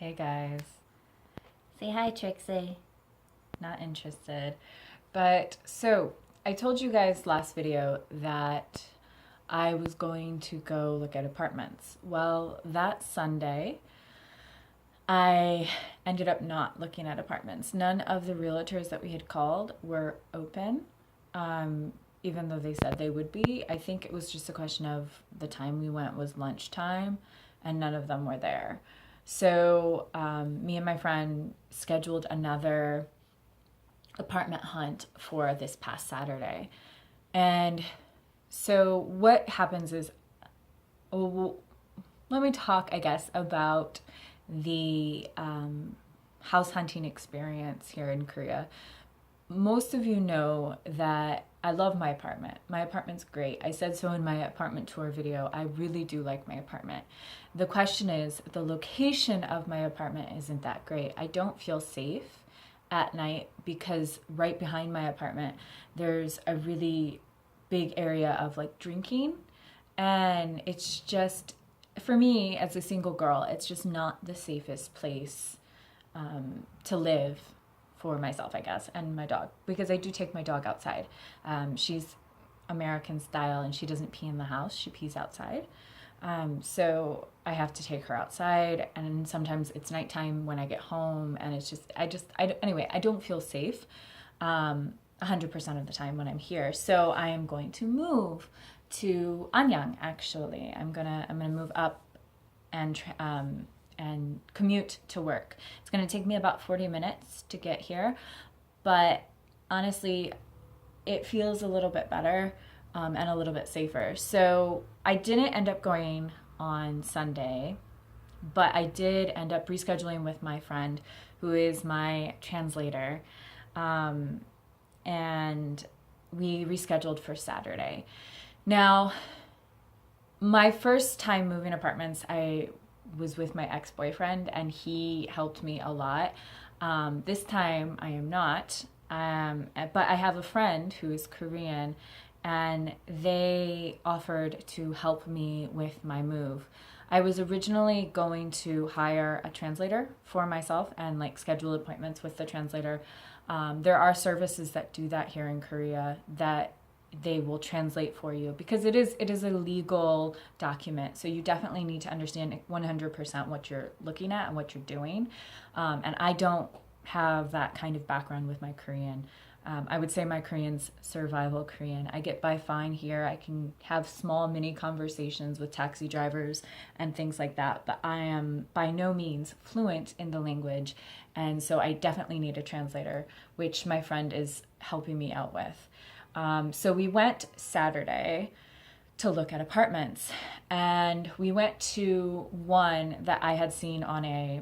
Hey guys. Say hi, Trixie. Not interested. But so I told you guys last video that I was going to go look at apartments. Well, that Sunday, I ended up not looking at apartments. None of the realtors that we had called were open, um, even though they said they would be. I think it was just a question of the time we went was lunchtime, and none of them were there. So me and my friend scheduled another apartment hunt for this past Saturday. And so what happens is, oh, let me talk, I guess, about the house hunting experience here in Korea. Most of you know that I love my apartment. My apartment's great. I said so in my apartment tour video. I really do like my apartment. The question is, the location of my apartment isn't that great. I don't feel safe at night because right behind my apartment, there's a really big area of like drinking. And it's just, for me as a single girl, it's just not the safest place to live for myself, I guess, and my dog, because I do take my dog outside. She's American style and she doesn't pee in the house, she pees outside. So I have to take her outside, and sometimes it's nighttime when I get home, and it's just, anyway, I don't feel safe 100% of the time when I'm here. So I am going to move to Anyang, actually. I'm gonna move up and commute to work. It's going to take me about 40 minutes to get here, but honestly, it feels a little bit better and a little bit safer. So I didn't end up going on Sunday, but I did end up rescheduling with my friend who is my translator. Um, and we rescheduled for Saturday. Now, my first time moving apartments, I was with my ex-boyfriend and he helped me a lot. This time I am not, but I have a friend who is Korean and they offered to help me with my move. I was originally going to hire a translator for myself and like schedule appointments with the translator. There are services that do that here in Korea that they will translate for you because it is a legal document, so you definitely need to understand 100% what you're looking at and what you're doing. And I don't have that kind of background with my Korean. I would say my Korean's survival Korean. I get by fine here. I can have small mini conversations with taxi drivers and things like that, but I am by no means fluent in the language, and so I definitely need a translator, which my friend is helping me out with. So we went Saturday to look at apartments, and we went to one that I had seen on a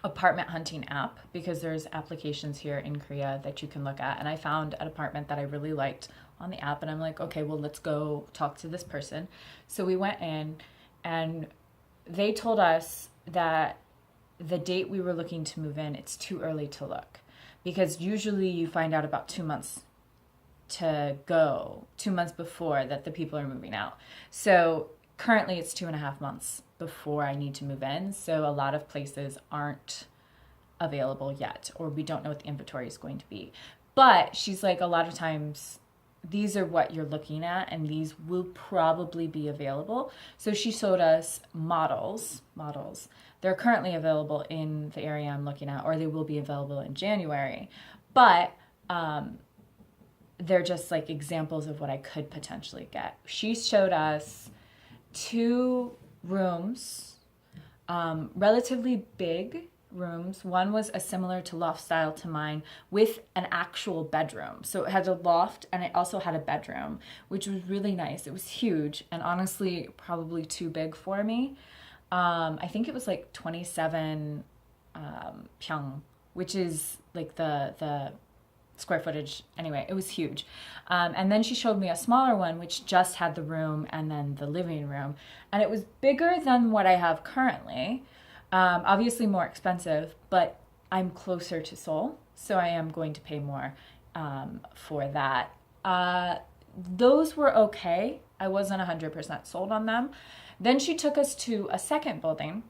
apartment hunting app because there's applications here in Korea that you can look at, and I found an apartment that I really liked on the app, and I'm like, okay, well, let's go talk to this person. So we went in, and they told us that the date we were looking to move in, it's too early to look because usually you find out about 2 months to go, 2 months before that the people are moving out. So currently it's 2.5 months before I need to move in. So a lot of places aren't available yet, or we don't know what the inventory is going to be. But she's like, a lot of times these are what you're looking at and these will probably be available. So she showed us models. They're currently available in the area I'm looking at, or they will be available in January. But they're just like examples of what I could potentially get. She showed us two rooms, relatively big rooms. One was a similar to loft style to mine with an actual bedroom. So it had a loft and it also had a bedroom, which was really nice. It was huge and honestly probably too big for me. I think it was like 27 pyong, which is like the square footage. Anyway, it was huge. And then she showed me a smaller one, which just had the room and then the living room. And it was bigger than what I have currently. Obviously more expensive, but I'm closer to Seoul, so I am going to pay more for that. Those were okay. I wasn't 100% sold on them. Then she took us to a second building,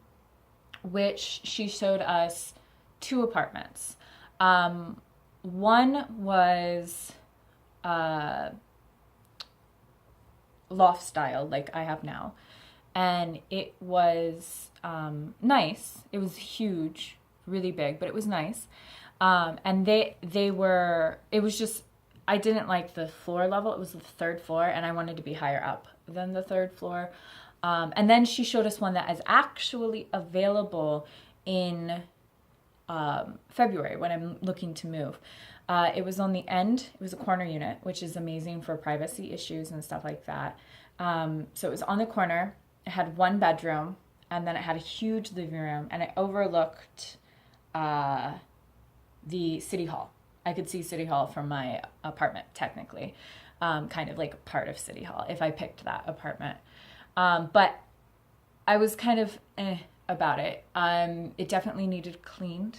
which she showed us two apartments. One was loft style, like I have now, and it was nice. It was huge, really big, but it was nice. And they were. It was just I didn't like the floor level. It was the third floor, and I wanted to be higher up than the third floor. And then she showed us one that is actually available in February when I'm looking to move. It was on the end. It was a corner unit, which is amazing for privacy issues and stuff like that. So it was on the corner. It had one bedroom, and then it had a huge living room, and it overlooked the city hall. I could see City Hall from my apartment, technically, kind of like part of City Hall if I picked that apartment. But I was kind of about it. It definitely needed cleaned,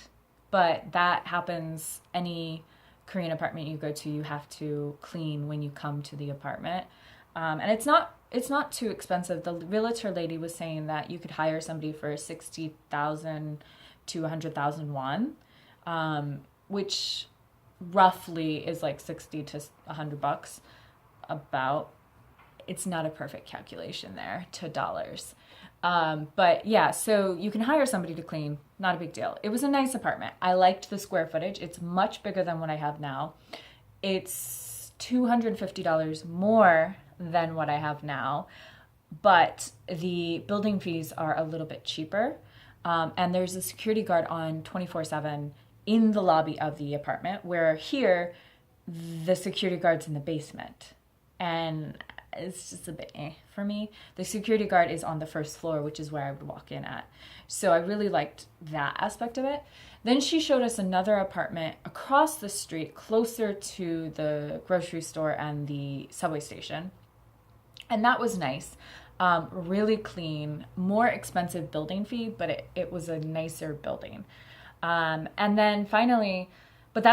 but that happens any Korean apartment you go to, you have to clean when you come to the apartment. And it's not too expensive. The realtor lady was saying that you could hire somebody for 60,000 to 100,000 won, which roughly is like 60 to 100 bucks about. It's not a perfect calculation there to dollars. But yeah, so you can hire somebody to clean, not a big deal. It was a nice apartment. I liked the square footage. It's much bigger than what I have now. It's $250 more than what I have now, but the building fees are a little bit cheaper. And there's a security guard on 24/7 in the lobby of the apartment, where here the security guard's in the basement. And it's just a bit for me. The security guard is on the first floor, which is where I would walk in at. So I really liked that aspect of it. Then she showed us another apartment across the street, closer to the grocery store and the subway station. And that was nice. Really clean, more expensive building fee, but it was a nicer building. And then finally, but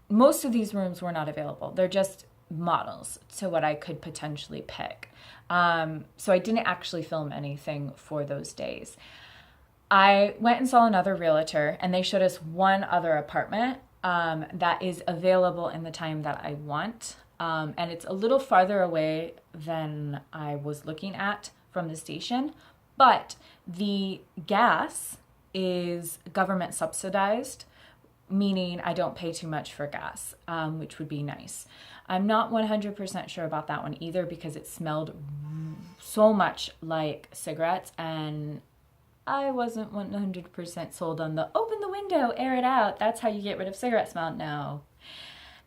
most of these rooms were not available. They're just models to what I could potentially pick. So I didn't actually film anything for those days. I went and saw another realtor, and they showed us one other apartment that is available in the time that I want. And it's a little farther away than I was looking at from the station, but the gas is government subsidized, meaning I don't pay too much for gas, which would be nice. I'm not 100% sure about that one either, because it smelled so much like cigarettes, and I wasn't 100% sold on the open the window, air it out. That's how you get rid of cigarette smell. No,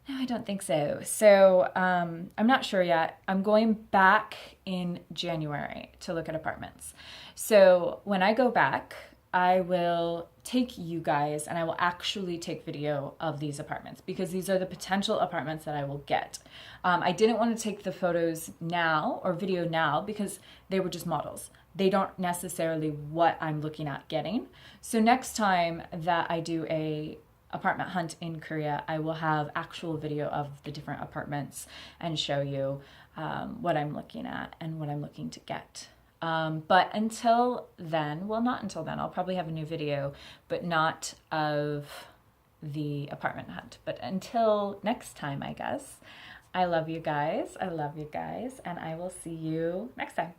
I don't think so. So I'm not sure yet. I'm going back in January to look at apartments. So when I go back, I will take you guys and I will actually take video of these apartments, because these are the potential apartments that I will get. I didn't want to take the photos now or video now because they were just models. They don't necessarily what I'm looking at getting. So next time that I do a apartment hunt in Korea, I will have actual video of the different apartments and show you what I'm looking at and what I'm looking to get. But until then, well, not until then, I'll probably have a new video, but not of the apartment hunt. But until next time, I guess, I love you guys. I love you guys. And I will see you next time.